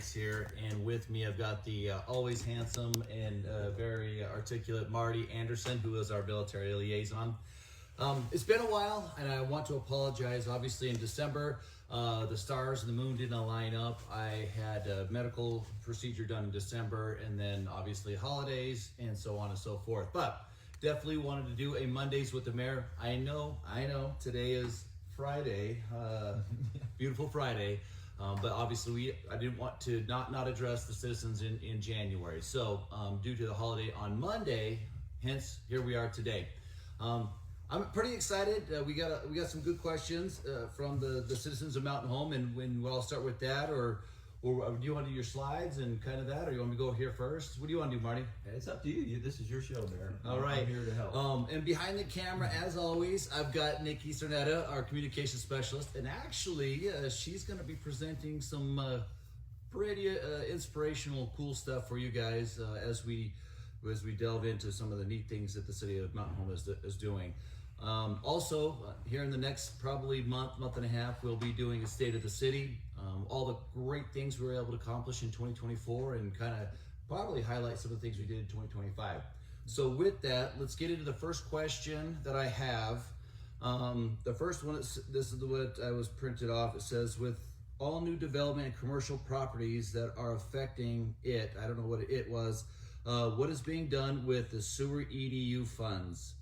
Lakes here, and with me I've got the always handsome and very articulate Marty Anderson, who is our military liaison. It's been a while, and I want to apologize. Obviously in December, the stars and the moon didn't line up. I had a medical procedure done in December, and then obviously holidays and so on and so forth. But definitely wanted to do a Mondays with the Mayor. I know, today is Friday, beautiful Friday. But obviously I didn't want to not address the citizens in January. So due to the holiday on Monday, hence here we are today. I'm pretty excited. We got some good questions from the citizens of Mountain Home, and I'll start with that, or do you want to do your slides and kind of that, or you want me to go here first? What do you want to do, Marty? It's up to you. This is your show, Mayor. All right. I'm here to help. And behind the camera, as always, I've got Nikki Cernetta, our communication specialist, and actually, she's going to be presenting some pretty inspirational, cool stuff for you guys as we delve into some of the neat things that the city of Mountain Home is doing. Also, here in the next probably month and a half, we'll be doing a State of the City, all the great things we were able to accomplish in 2024, and kind of probably highlight some of the things we did in 2025. So with that, let's get into the first question that I have. The first one, this is what I was printed off. It says, with all new development and commercial properties that are affecting it, I don't know what it was, what is being done with the sewer EDU funds?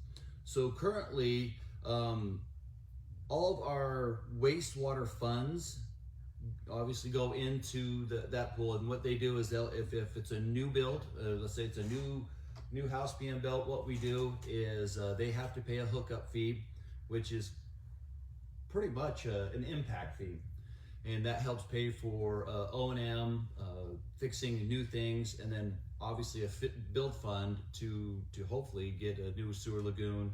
So currently, all of our wastewater funds obviously go into that pool, and what they do is if it's a new build, let's say it's a new house being built, what we do is they have to pay a hookup fee, which is pretty much an impact fee, and that helps pay for O&M, fixing new things, and then obviously a build fund to hopefully get a new sewer lagoon.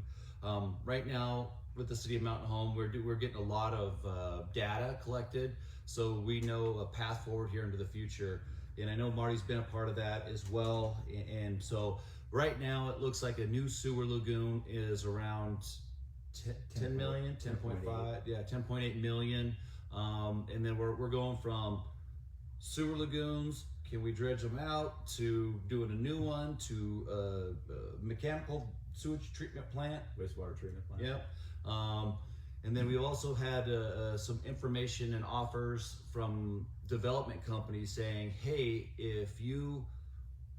Right now with the city of Mountain Home, we're getting a lot of data collected, so we know a path forward here into the future. And I know Marty's been a part of that as well. And so right now it looks like a new sewer lagoon is around 10 million, 10.5, yeah, 10.8 million. And then we're going from sewer lagoons, can we dredge them out, to doing a new one, to mechanical sewage treatment plant. Wastewater treatment plant. Yep. And then we also had some information and offers from development companies saying, hey, if you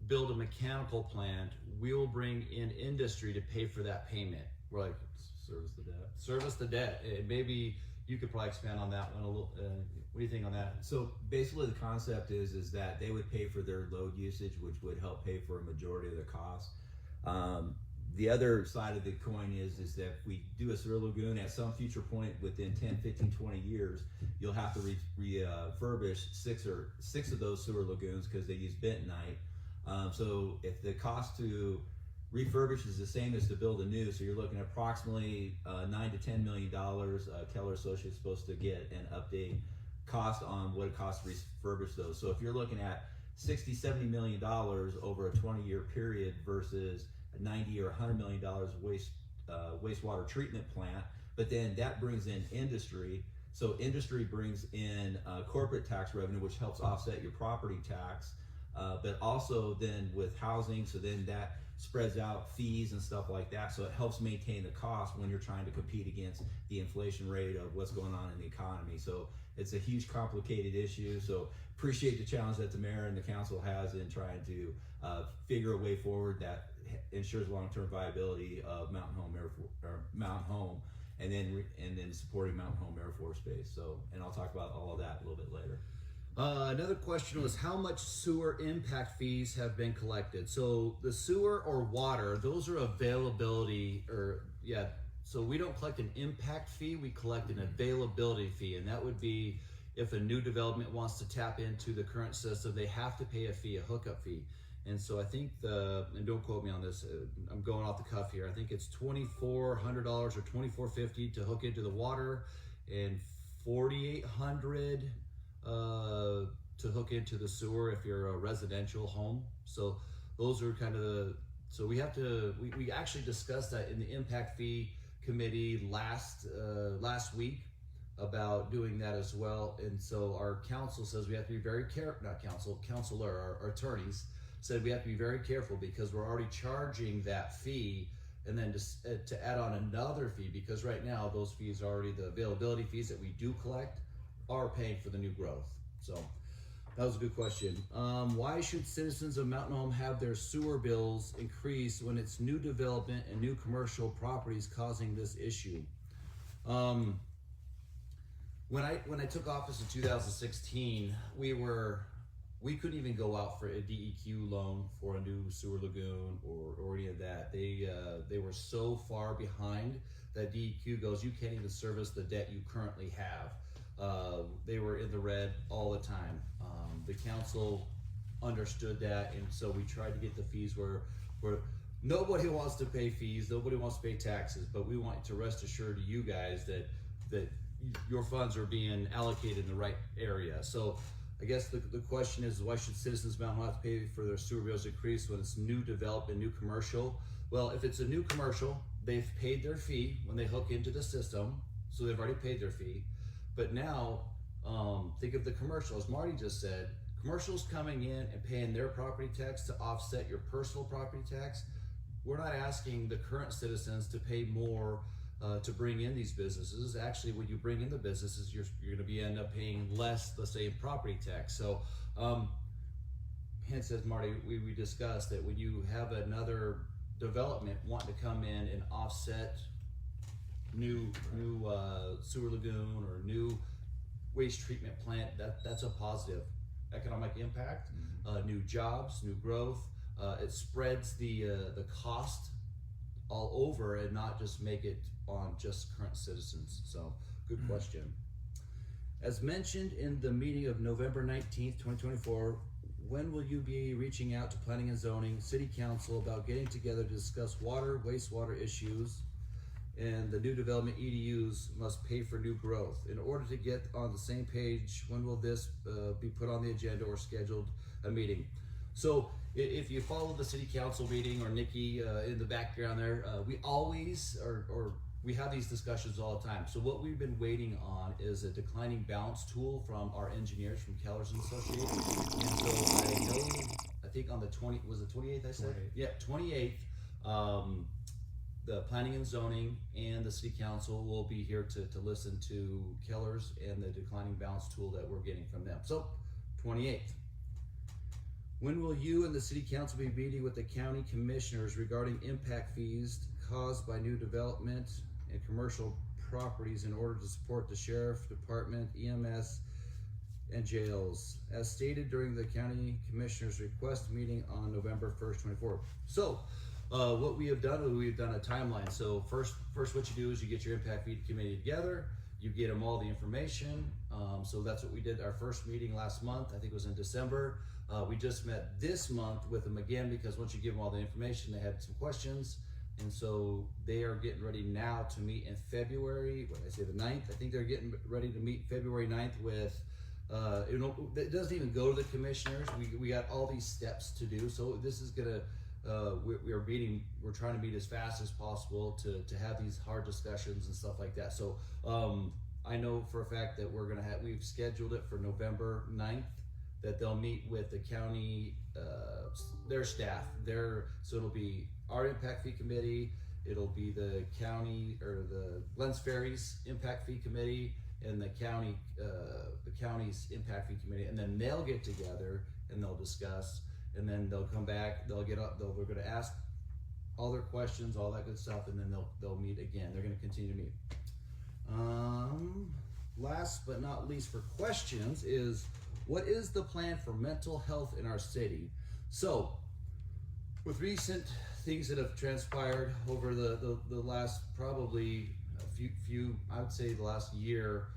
build a mechanical plant, we'll bring in industry to pay for that payment. We're like, Service the debt. Service the debt. And maybe you could probably expand on that one a little. What do you think on that? So basically the concept is that they would pay for their load usage, which would help pay for a majority of the cost. The other side of the coin is that if we do a sewer lagoon at some future point within 10, 15, 20 years, you'll have to refurbish six of those sewer lagoons because they use bentonite. So if the cost to refurbish is the same as to build a new, so you're looking at approximately $9 to $10 million. Keller Associates is supposed to get an update cost on what it costs to refurbish those. So if you're looking at $60, $70 million over a 20-year period versus $90 or $100 million wastewater treatment plant, but then that brings in industry. So industry brings in corporate tax revenue, which helps offset your property tax, but also then with housing, so then that spreads out fees and stuff like that. So it helps maintain the cost when you're trying to compete against the inflation rate of what's going on in the economy. So it's a huge, complicated issue. So appreciate the challenge that the mayor and the council has in trying to figure a way forward that ensures long-term viability of Mountain Home, and then supporting Mountain Home Air Force Base. So, and I'll talk about all of that a little bit later. Another question was, how much sewer impact fees have been collected? So the sewer or water, those are availability, so we don't collect an impact fee, we collect an availability fee, and that would be if a new development wants to tap into the current system, they have to pay a fee, a hookup fee. And so I think and don't quote me on this, I'm going off the cuff here, I think it's $2,400 or $2,450 to hook into the water, and $4,800 to hook into the sewer if you're a residential home. So those are kind of so we actually discussed that in the impact fee committee last week. about doing that as well. And so our council says we have to be very careful, not council, counselor, our attorneys said we have to be very careful because we're already charging that fee, and then to add on another fee, because right now those fees are already, the availability fees that we do collect are paying for the new growth. So that was a good question. Why should citizens of Mountain Home have their sewer bills increase when it's new development and new commercial properties causing this issue? When I took office in 2016, we couldn't even go out for a DEQ loan for a new sewer lagoon or any of that. They were so far behind that DEQ goes, you can't even service the debt you currently have. They were in the red all the time. The council understood that, and so we tried to get the fees where nobody wants to pay fees, nobody wants to pay taxes, but we want to rest assured to you guys that your funds are being allocated in the right area. So I guess the question is, why should citizens of Mountain Home have to pay for their sewer bills increase when it's new development, new commercial? Well, if it's a new commercial, they've paid their fee when they hook into the system, so they've already paid their fee. But now, think of the commercial, as Marty just said, commercials coming in and paying their property tax to offset your personal property tax. We're not asking the current citizens to pay more to bring in these businesses. Actually, when you bring in the businesses, you're going to end up paying less the same property tax. So, hence, as Marty, we discussed that when you have another development wanting to come in and offset new sewer lagoon or new waste treatment plant, that's a positive economic impact, new jobs, new growth. It spreads the cost all over and not just make it on just current citizens. So good question. As mentioned in the meeting of November 19th, 2024, when will you be reaching out to planning and zoning, city council about getting together to discuss water, wastewater issues, and the new development EDUs must pay for new growth? In order to get on the same page, when will this be put on the agenda or scheduled a meeting? So if you follow the city council meeting, or Nikki in the background there, we always, or we have these discussions all the time. So what we've been waiting on is a declining balance tool from our engineers from Kellers and Associates. And so I think on the 28th I said? 28th. Yeah, 28th. The planning and zoning and the city council will be here to listen to Kellers and the declining balance tool that we're getting from them. So 28th. When will you and the city council be meeting with the county commissioners regarding impact fees caused by new development and commercial properties in order to support the sheriff department, EMS, and jails, as stated during the county commissioners request meeting on November 1st, 24? So what we have done is we've done a timeline. So first what you do is you get your impact fee committee together, you get them all the information. So that's what we did our first meeting last month. I think it was in December. We just met this month with them again, because once you give them all the information, they had some questions. And so they are getting ready now to meet in February, what did I say, the 9th? I think they're getting ready to meet February 9th with, it doesn't even go to the commissioners. We got all these steps to do. So this is gonna, we're trying to meet as fast as possible to have these hard discussions and stuff like that. So I know for a fact that we've scheduled it for November 9th, that they'll meet with the county, their staff, so it'll be our impact fee committee, it'll be the county, or the Glens Ferries impact fee committee, and the county's impact fee committee, and then they'll get together and they'll discuss, and then they'll come back, they're gonna ask all their questions, all that good stuff, and then they'll meet again. They're gonna continue to meet. Last but not least for questions is, what is the plan for mental health in our city? So, with recent things that have transpired over the last probably a few, I would say the last year,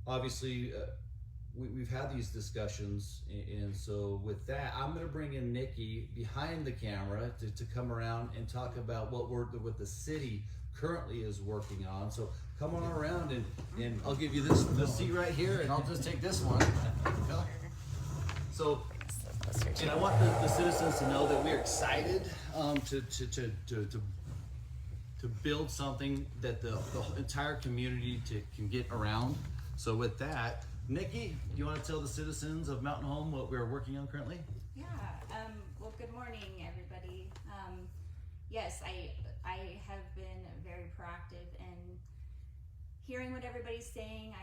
obviously we've had these discussions, and so with that, I'm gonna bring in Nikki behind the camera to come around and talk about what the city currently is working on. So come on around, and I'll give you this seat right here, and I'll just take this one. So, and I want the citizens to know that we're excited to to build something that the entire community can get around. So with that, Nikki, you want to tell the citizens of Mountain Home what we're working on currently? Yeah, well, good morning, everybody. Yes, I have been very proactive in hearing what everybody's saying.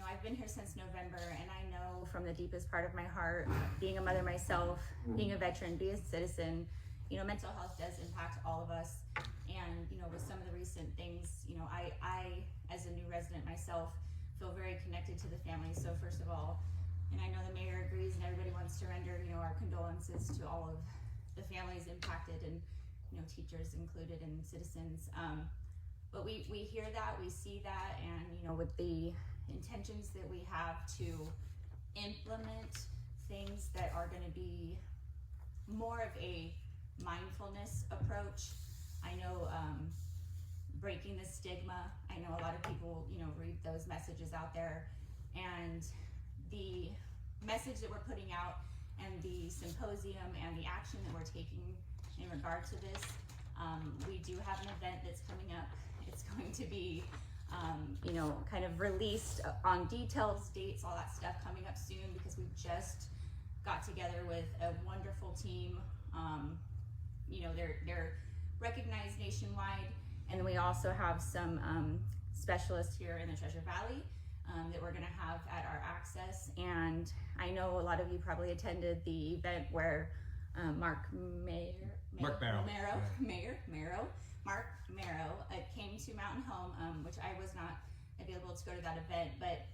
I've been here since November, and I know from the deepest part of my heart, being a mother myself, being a veteran, being a citizen, mental health does impact all of us. And, with some of the recent things, I, as a new resident myself, feel very connected to the family. So first of all, and I know the mayor agrees and everybody wants to render, our condolences to all of the families impacted and, teachers included and citizens. But we hear that, we see that, and, with the intentions that we have to implement things that are gonna be more of a mindfulness approach. I know, breaking the stigma. I know a lot of people, read those messages out there, and the message that we're putting out and the symposium and the action that we're taking in regard to this, we do have an event that's coming up. It's going to be, kind of released on details, dates, all that stuff coming up soon, because we just got together with a wonderful team. They're recognized nationwide. And we also have some specialists here in the Treasure Valley that we're gonna have at our access. And I know a lot of you probably attended the event where Mark Marrow came to Mountain Home, which I was not available to go to that event. But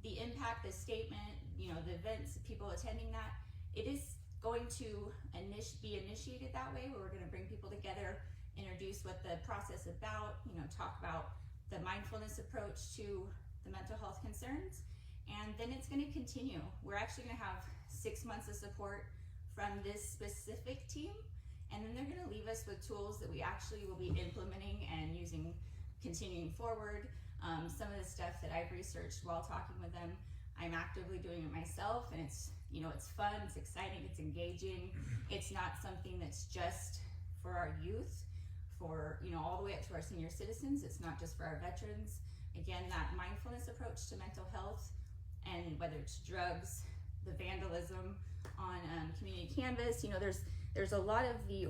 the impact, the statement, the events, people attending that, it is going to be initiated that way, where we're gonna bring people together, introduce what the process is about, talk about the mindfulness approach to the mental health concerns, and then it's going to continue. We're actually going to have 6 months of support from this specific team, and then they're going to leave us with tools that we actually will be implementing and using, continuing forward. Some of the stuff that I've researched while talking with them, I'm actively doing it myself, and it's fun, it's exciting, it's engaging. It's not something that's just for our youth, for all the way up to our senior citizens. It's not just for our veterans. Again, that mindfulness approach to mental health, and whether it's drugs, the vandalism on community canvas, there's a lot of the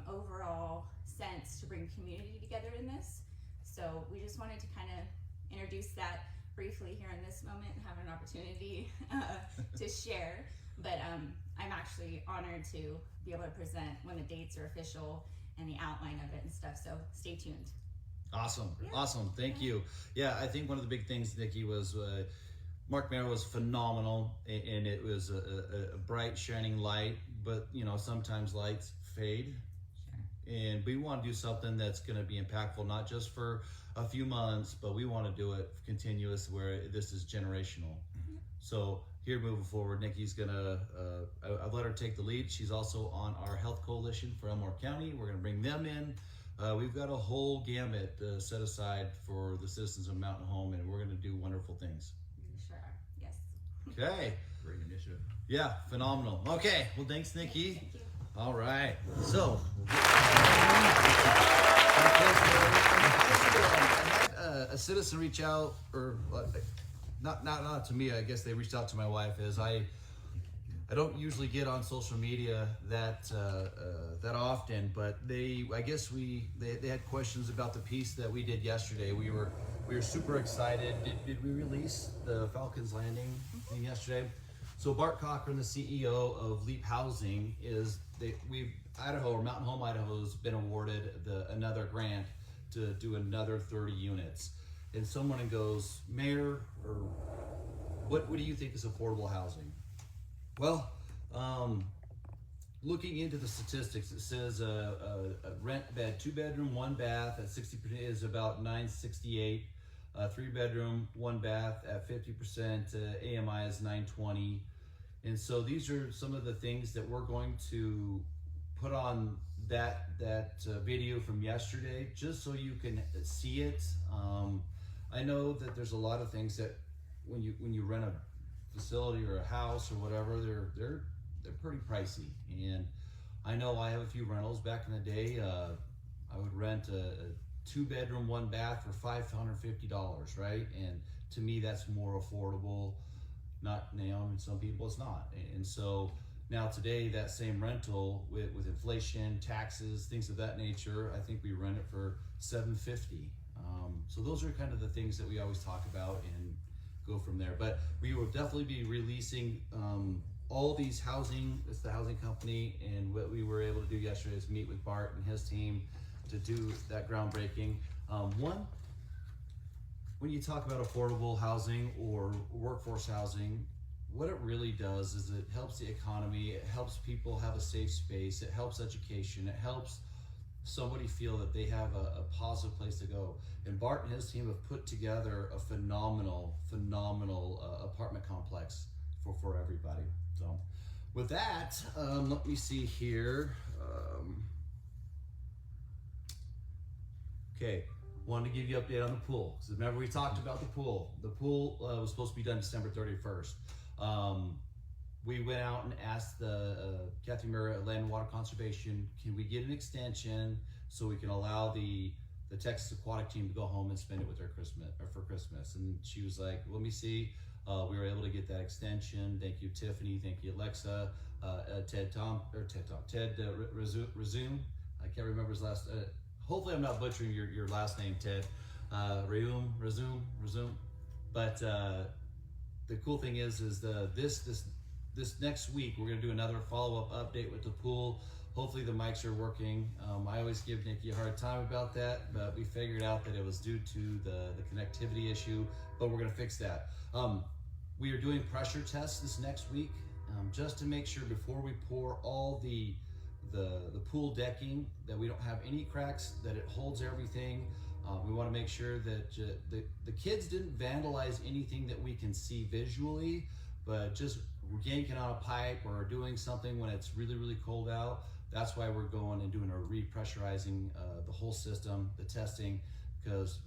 overall sense to bring community together in this. So we just wanted to kind of introduce that briefly here in this moment and have an opportunity to share. But I'm actually honored to be able to present when the dates are official and the outline of it and stuff. So stay tuned. Awesome. Yeah. Awesome. Thank you. Yeah, I think one of the big things, Nikki, was Mark Merrill was phenomenal, and it was a bright, shining light, but sometimes lights fade. Sure. And we want to do something that's going to be impactful, not just for a few months, but we want to do it continuous, where this is generational. Mm-hmm. So here moving forward, Nikki's gonna, I've let her take the lead. She's also on our health coalition for Elmore County. We're gonna bring them in. We've got a whole gamut set aside for the citizens of Mountain Home, and we're gonna do wonderful things. Sure, yes. Okay. Great initiative. Yeah, phenomenal. Okay, well, thanks, Nikki. Thank you. All right, so. I had a citizen reach out, or not to me, I guess they reached out to my wife. As I don't usually get on social media that often, but they had questions about the piece that we did yesterday. We were super excited. Did we release the Falcons Landing thing yesterday? So Bart Cochran, the CEO of Leap Housing, Idaho, or Mountain Home Idaho, has been awarded another grant to do another 30 units. And someone goes, Mayor, or what do you think is affordable housing? Well, looking into the statistics, it says a rent bed, 2-bedroom, 1 bath at 60% is about $968. 3-bedroom, 1 bath at 50%, AMI is $920. And so these are some of the things that we're going to put on that video from yesterday, just so you can see it. I know that there's a lot of things that when you rent a facility or a house or whatever, they're pretty pricey. And I know I have a few rentals. Back in the day, I would rent a 2-bedroom, 1-bath for $550, right? And to me, that's more affordable. Not, some people it's not. And so now today, that same rental with inflation, taxes, things of that nature, I think we rent it for $750. So those are kind of the things that we always talk about and go from there. But we will definitely be releasing all these housing. It's the housing company, and what we were able to do yesterday is meet with Bart and his team to do that groundbreaking. One, when you talk about affordable housing or workforce housing, what it really does is it helps the economy, it helps people have a safe space, it helps education, it helps somebody feel that they have a positive place to go. And Bart and his team have put together a phenomenal apartment complex for everybody. So with that, let me see here. Okay, wanted to give you an update on the pool. So remember we talked about the pool. The pool was supposed to be done December 31st. We went out and asked the Kathy Murray at Land and Water Conservation, can we get an extension so we can allow the Texas Aquatic team to go home and spend it with their for Christmas? And she was like, let me see. We were able to get that extension. Thank you, Tiffany. Thank you, Alexa. Ted Resume. I can't remember his last. Hopefully, I'm not butchering your last name, Ted. Resume. But the cool thing is this next week we're gonna do another follow-up update with the pool. Hopefully the mics are working. I always give Nikki a hard time about that, but we figured out that it was due to the connectivity issue, but we're gonna fix that. We are doing pressure tests this next week, just to make sure before we pour all the pool decking that we don't have any cracks, that it holds everything. We want to make sure that the kids didn't vandalize anything that we can see visually, but just yanking on a pipe or doing something when it's really, really cold out. That's why we're going and doing a repressurizing the whole system, the testing, because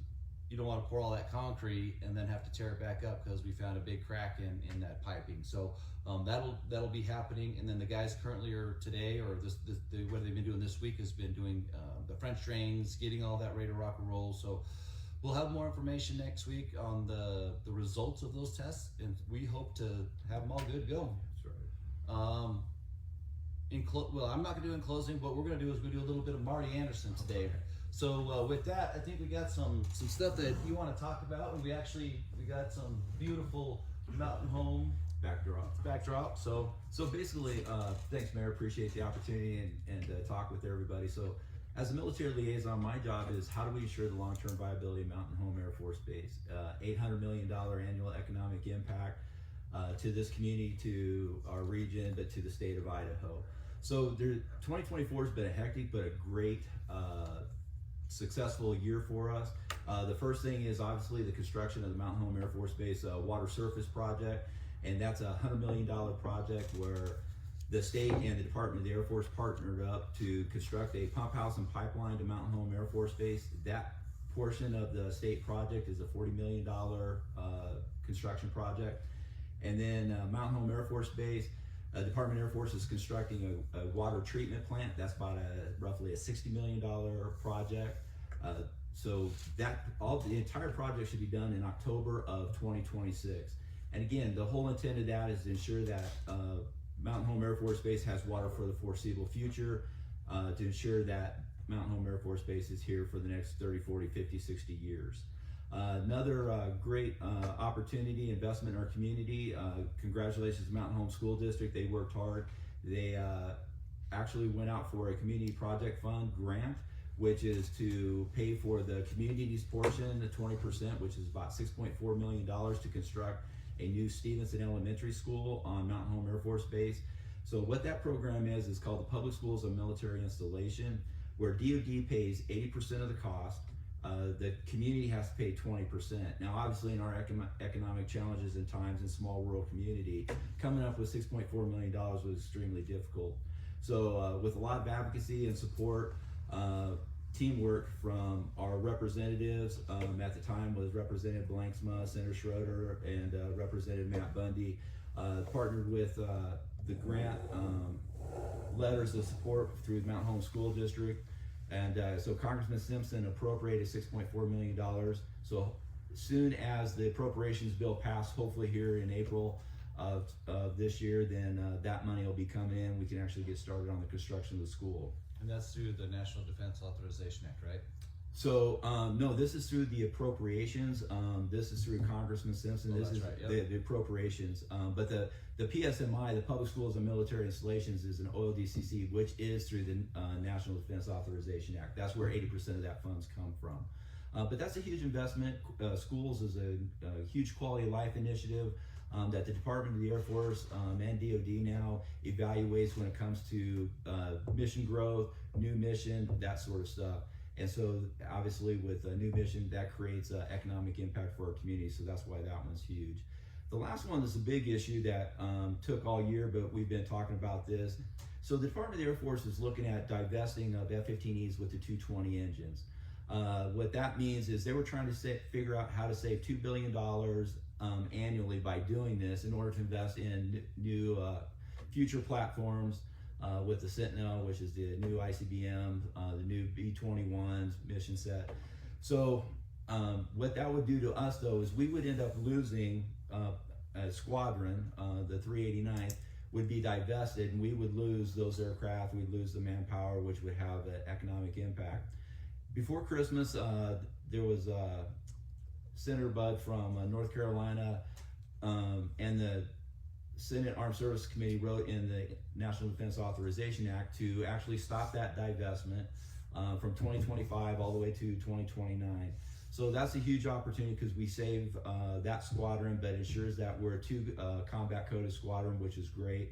you don't want to pour all that concrete and then have to tear it back up because we found a big crack in that piping. So that'll be happening. And then the guys currently what they've been doing this week has been doing the French drains, getting all that ready to rock and roll. So we'll have more information next week on the results of those tests, and we hope to have them all good to go. That's right. Well, I'm not gonna do in closing. What we're gonna do is we're gonna do a little bit of Marty Anderson today. So with that, I think we got some stuff that you want to talk about, and we got some beautiful mountain home backdrop. So basically, thanks, Mayor. Appreciate the opportunity and talk with everybody. So, as a military liaison, my job is how do we ensure the long-term viability of Mountain Home Air Force Base? $800 million annual economic impact to this community, to our region, but to the state of Idaho. So 2024 has been a hectic but a great successful year for us. The first thing is obviously the construction of the Mountain Home Air Force Base water surface project, and that's a $100 million project where the state and the Department of the Air Force partnered up to construct a pump house and pipeline to Mountain Home Air Force Base. That portion of the state project is a $40 million construction project. And then Mountain Home Air Force Base, Department of Air Force is constructing a water treatment plant. That's about roughly a $60 million project. So the entire project should be done in October of 2026. And again, the whole intent of that is to ensure that Mountain Home Air Force Base has water for the foreseeable future, to ensure that Mountain Home Air Force Base is here for the next 30, 40, 50, 60 years. Another great opportunity, investment in our community. Congratulations to Mountain Home School District. They worked hard. They actually went out for a community project fund grant, which is to pay for the community's portion, the 20%, which is about $6.4 million to construct a new Stevenson Elementary School on Mountain Home Air Force Base. So what that program is called the Public Schools of Military Installation, where DoD pays 80% of the cost. The community has to pay 20%. Now, obviously, in our economic challenges and times in small rural community, coming up with $6.4 million was extremely difficult. So with a lot of advocacy and support, teamwork from our representatives, at the time was Representative Blanksma, Senator Schroeder, and Representative Matt Bundy, partnered with the grant letters of support through the Mountain Home School District, And so Congressman Simpson appropriated $6.4 million. So soon as the appropriations bill passed, hopefully here in April of this year, then that money will be coming in. We can actually get started on the construction of the school. And that's through the National Defense Authorization Act, right? So no, this is through the appropriations. This is through Congressman Simpson. Oh, This that's is right, yep. the appropriations. But the PSMI, the Public Schools and Military Installations, is an OLDCC, which is through the National Defense Authorization Act. That's where 80% of that funds come from. But that's a huge investment. Schools is a huge quality of life initiative that the Department of the Air Force and DoD now evaluates when it comes to mission growth, new mission, that sort of stuff. And so obviously with a new mission, that creates economic impact for our community. So that's why that one's huge. The last one is a big issue that took all year, but we've been talking about this. So the Department of the Air Force is looking at divesting of F-15Es with the 220 engines. What that means is they were trying to figure out how to save $2 billion annually by doing this in order to invest in new future platforms with the Sentinel, which is the new ICBM, the new B-21s mission set. So what that would do to us though is we would end up losing a squadron, the 389th would be divested, and we would lose those aircraft, we'd lose the manpower, which would have an economic impact. Before Christmas, there was Senator Bud from North Carolina, and the Senate Armed Services Committee wrote in the National Defense Authorization Act to actually stop that divestment from 2025 all the way to 2029. So that's a huge opportunity because we save that squadron, but ensures that we're a two combat coded squadron, which is great.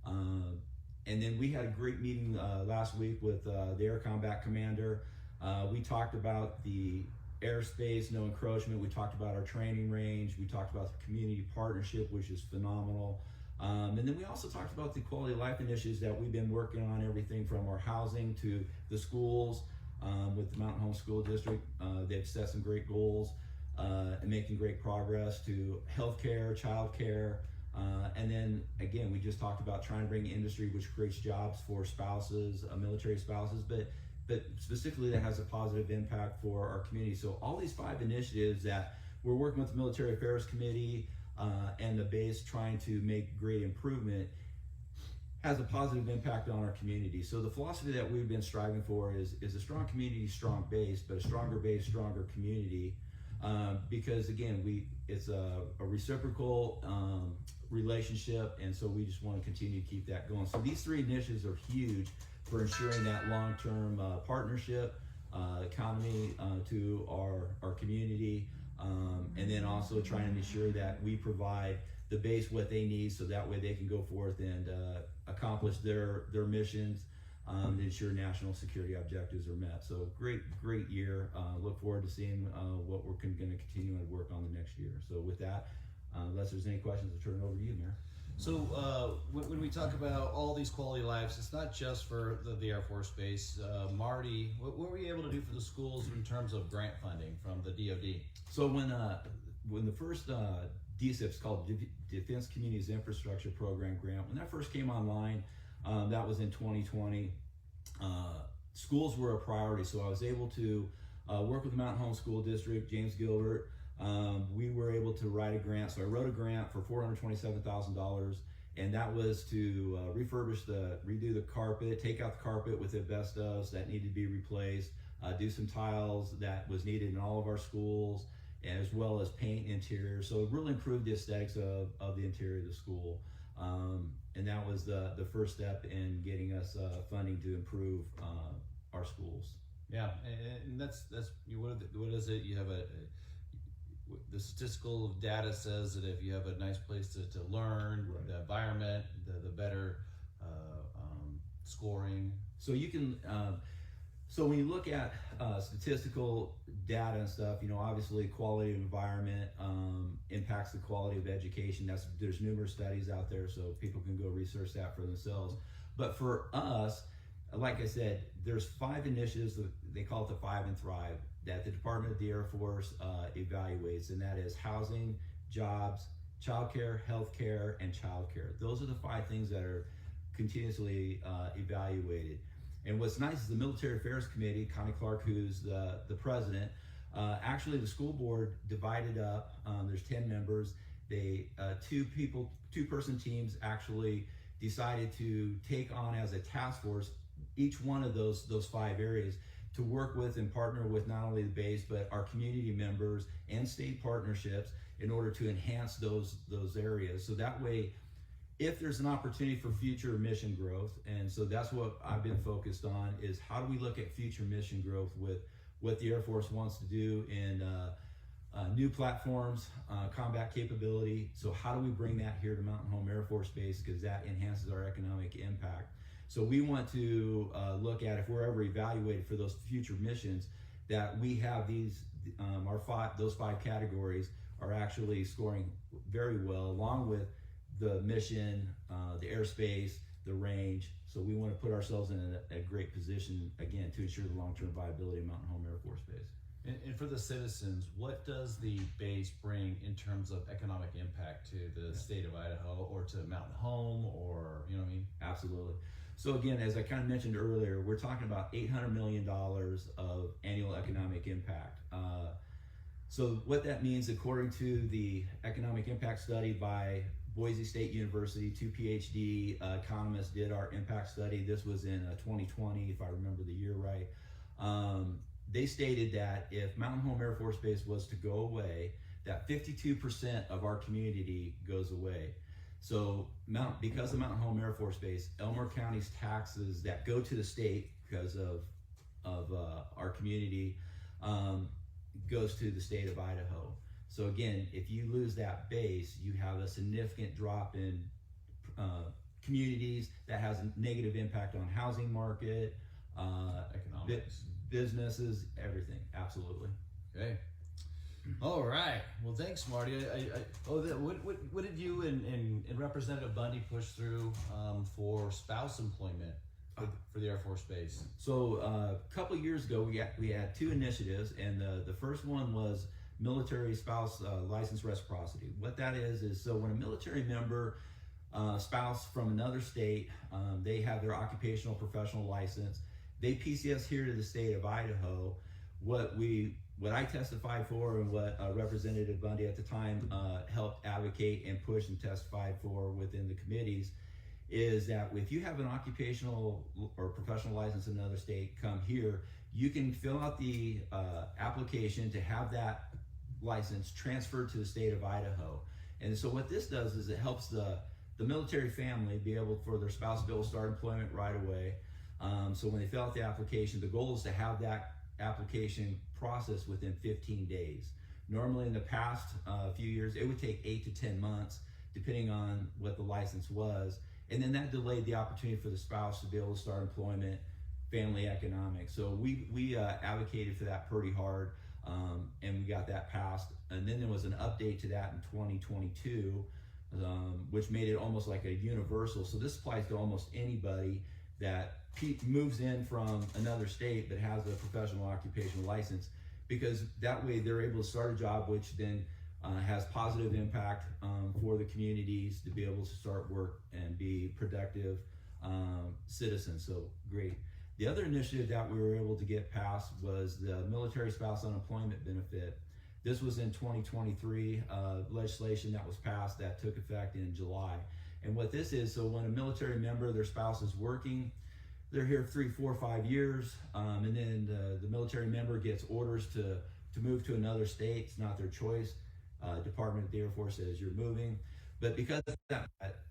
And then we had a great meeting last week with the Air Combat Commander. We talked about the airspace, no encroachment. We talked about our training range. We talked about the community partnership, which is phenomenal. And then we also talked about the quality of life initiatives that we've been working on, everything from our housing to the schools. With the Mountain Home School District, they've set some great goals and making great progress to healthcare, childcare, and then again, we just talked about trying to bring industry, which creates jobs for spouses, military spouses, but specifically that has a positive impact for our community. So all these 5 initiatives that we're working with the Military Affairs Committee and the base trying to make great improvement has a positive impact on our community. So the philosophy that we've been striving for is a strong community, strong base, but a stronger base, stronger community. Because again, it's a reciprocal relationship, and so we just want to continue to keep that going. So these 3 initiatives are huge for ensuring that long-term partnership, economy to our community, and then also trying to ensure that we provide the base what they need, so that way they can go forth and accomplish their missions to ensure national security objectives are met. So great year. Look forward to seeing what we're going to continue to work on the next year. So with that, unless there's any questions, I'll turn it over to you, Mayor. So when we talk about all these quality lives, it's not just for the Air Force Base. Marty, what were you able to do for the schools in terms of grant funding from the DoD? So when the first DSIP's called Defense Communities Infrastructure Program grant, when that first came online, that was in 2020, schools were a priority. So I was able to work with the Mountain Home School District, James Gilbert. We were able to write a grant. So I wrote a grant for $427,000, and that was to redo the carpet, take out the carpet with asbestos that needed to be replaced, do some tiles that was needed in all of our schools, as well as paint interior. So it really improved the aesthetics of the interior of the school. And that was the first step in getting us funding to improve our schools. Yeah, and that's what is it? You have the statistical data says that if you have a nice place to learn, right, the environment, the better scoring. So you can. So when you look at statistical data and stuff, obviously quality of environment impacts the quality of education. There's numerous studies out there, so people can go research that for themselves. But for us, like I said, there's 5 initiatives that they call it the 5 and Thrive that the Department of the Air Force evaluates, and that is housing, jobs, childcare, healthcare, and childcare. Those are the 5 things that are continuously evaluated. And what's nice is the Military Affairs Committee, Connie Clark, who's the president, actually the school board divided up. There's 10 members. They two-person teams actually decided to take on as a task force each one of those 5 areas to work with and partner with not only the base but our community members and state partnerships in order to enhance those areas. So that way, if there's an opportunity for future mission growth, and so that's what I've been focused on, is how do we look at future mission growth with what the Air Force wants to do in new platforms, combat capability. So how do we bring that here to Mountain Home Air Force Base, because that enhances our economic impact. So we want to look at, if we're ever evaluated for those future missions, that we have those 5 categories are actually scoring very well, along with the mission, the airspace, the range. So we want to put ourselves in a great position, again, to ensure the long-term viability of Mountain Home Air Force Base. And for the citizens, what does the base bring in terms of economic impact to the state of Idaho or to Mountain Home, or, you know what I mean? Absolutely. So again, as I kind of mentioned earlier, we're talking about $800 million of annual economic impact. So what that means, according to the economic impact study by Boise State University, 2 PhD economists did our impact study. This was in 2020, if I remember the year right. They stated that if Mountain Home Air Force Base was to go away, that 52% of our community goes away. So because of Mountain Home Air Force Base, Elmore County's taxes that go to the state because of our community goes to the state of Idaho. So again, if you lose that base, you have a significant drop in communities that has a negative impact on housing market, Economics. Businesses, everything. Absolutely. Okay. All right. Well, thanks, Marty. What did you and Representative Bundy push through for spouse employment for the Air Force Base? So a couple of years ago, we had 2 initiatives, and the first one was military spouse license reciprocity. What that is so when a military member spouse from another state, they have their occupational professional license, they PCS here to the state of Idaho. What I testified for, and what Representative Bundy at the time helped advocate and push and testified for within the committees, is that if you have an occupational or professional license in another state, come here, you can fill out the application to have that license transferred to the state of Idaho. And so what this does is it helps the military family be able, for their spouse to be able to start employment right away. So when they fill out the application, the goal is to have that application processed within 15 days. Normally in the past few years, it would take 8 to 10 months, depending on what the license was. And then that delayed the opportunity for the spouse to be able to start employment, family economics. So we advocated for that pretty hard, and we got that passed. And then there was an update to that in 2022, which made it almost like a universal. So this applies to almost anybody that moves in from another state but has a professional occupational license, because that way they're able to start a job, which then has positive impact for the communities to be able to start work and be productive citizens. So great. The other initiative that we were able to get passed was the military spouse unemployment benefit. This was in 2023 legislation that was passed that took effect in July. And what this is, so when a military member, their spouse is working, they're here 3, 4, 5 years, and then the military member gets orders to move to another state. It's not their choice. Department of the Air Force says you're moving. But because of that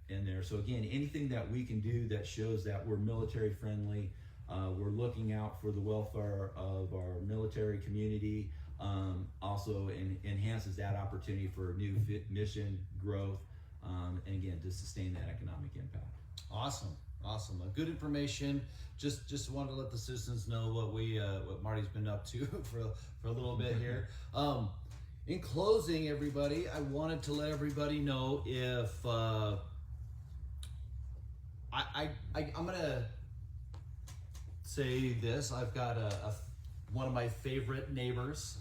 in there, so again, anything that we can do that shows that we're military friendly, we're looking out for the welfare of our military community, also enhances that opportunity for new mission growth, and again, to sustain that economic impact. Awesome. Good information. Just wanted to let the citizens know what Marty's been up to for a little bit here. In closing, everybody, I wanted to let everybody know if I'm gonna say this. I've got one of my favorite neighbors,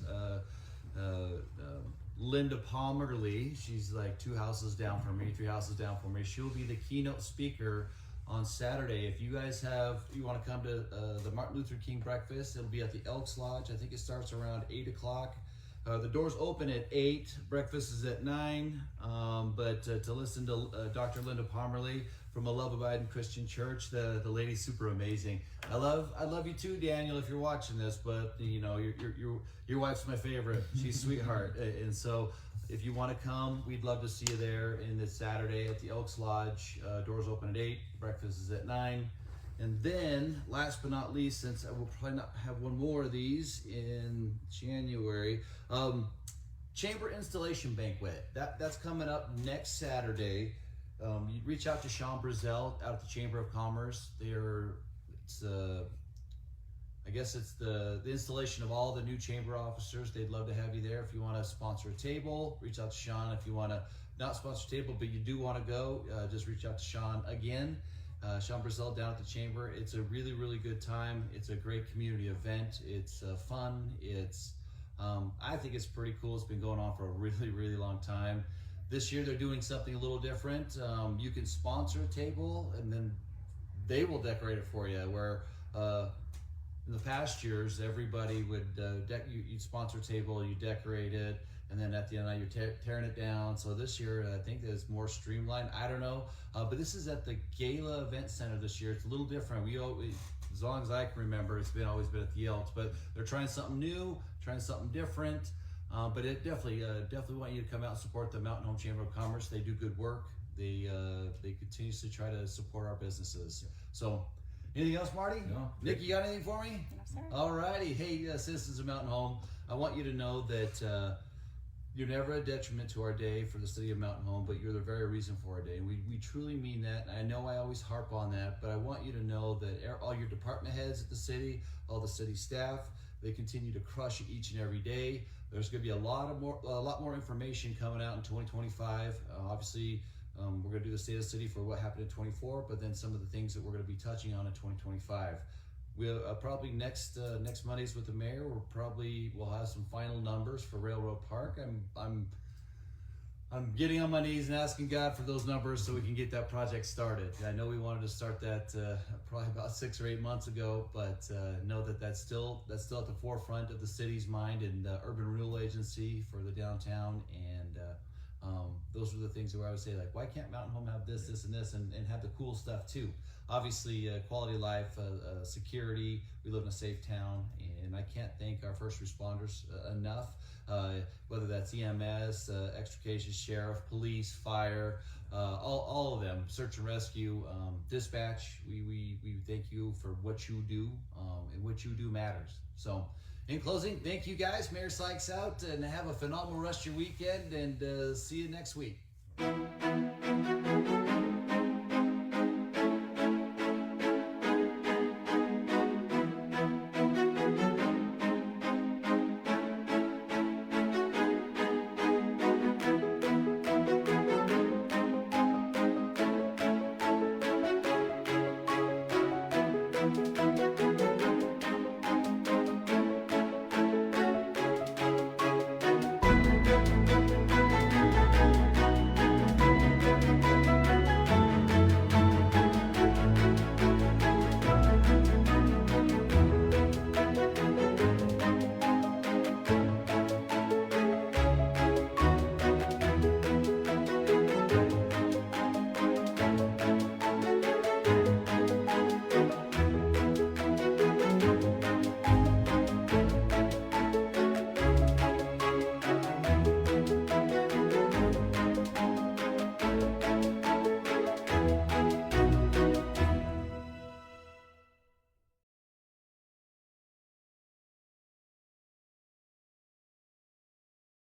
Linda Palmer Lee. She's like 2 houses down from me, 3 houses down from me. She'll be the keynote speaker on Saturday. If you guys you want to come to the Martin Luther King breakfast, it'll be at the Elks Lodge. I think it starts around 8 o'clock. The doors open at 8. Breakfast is at 9. But to listen to Dr. Linda Pomerly from A Love Abiding Christian Church, the lady's super amazing. I love you too, Daniel, if you're watching this. But you know, your wife's my favorite. She's a sweetheart, and so if you want to come, we'd love to see you there. And this Saturday at the Elks Lodge, doors open at 8. Breakfast is at 9. And then, last but not least, since I will probably not have one more of these in January, Chamber Installation Banquet. That's coming up next Saturday. You reach out to Sean Brazel out at the Chamber of Commerce. I guess it's the installation of all the new chamber officers. They'd love to have you there. If you want to sponsor a table, reach out to Sean. If you want to not sponsor a table, but you do want to go, just reach out to Sean again. Sean Brazel down at the Chamber. It's a really, really good time. It's a great community event. It's fun. I think it's pretty cool. It's been going on for a really, really long time. This year they're doing something a little different. You can sponsor a table and then they will decorate it for you. Where in the past years, everybody would you'd sponsor a table, you decorate it, and then at the end of the night you're tearing it down. So this year I think it's more streamlined. I don't know, but this is at the Gala Event Center this year. It's a little different. We always, as long as I can remember, it's always been at the Elks, but they're trying something new, trying something different. But it definitely want you to come out and support the Mountain Home Chamber of Commerce. They do good work. They continuously try to support our businesses. So, anything else, Marty? No. Nick, you got anything for me? No, sir. All righty. Hey, citizens of Mountain Home, I want you to know that you're never a detriment to our day for the city of Mountain Home, but you're the very reason for our day. And we truly mean that. And I know I always harp on that, but I want you to know that all your department heads at the city, all the city staff, they continue to crush it each and every day. There's going to be a lot more information coming out in 2025. Obviously, we're going to do the state of the city for what happened in 24, but then some of the things that we're going to be touching on in 2025. We'll probably next Mondays with the mayor. We'll have some final numbers for Railroad Park. I'm getting on my knees and asking God for those numbers so we can get that project started. I know we wanted to start that probably about 6 or 8 months ago, but know that that's still at the forefront of the city's mind and Urban Renewal Agency for the downtown. And those are the things where I would say, like, why can't Mountain Home have this, and this, and have the cool stuff too? Obviously, quality of life, security. We live in a safe town, and I can't thank our first responders enough. Whether that's EMS, extrication, sheriff, police, fire, all of them, search and rescue, dispatch. We thank you for what you do, and what you do matters. So, in closing, thank you guys. Mayor Sykes out, and have a phenomenal rest of your weekend, and see you next week.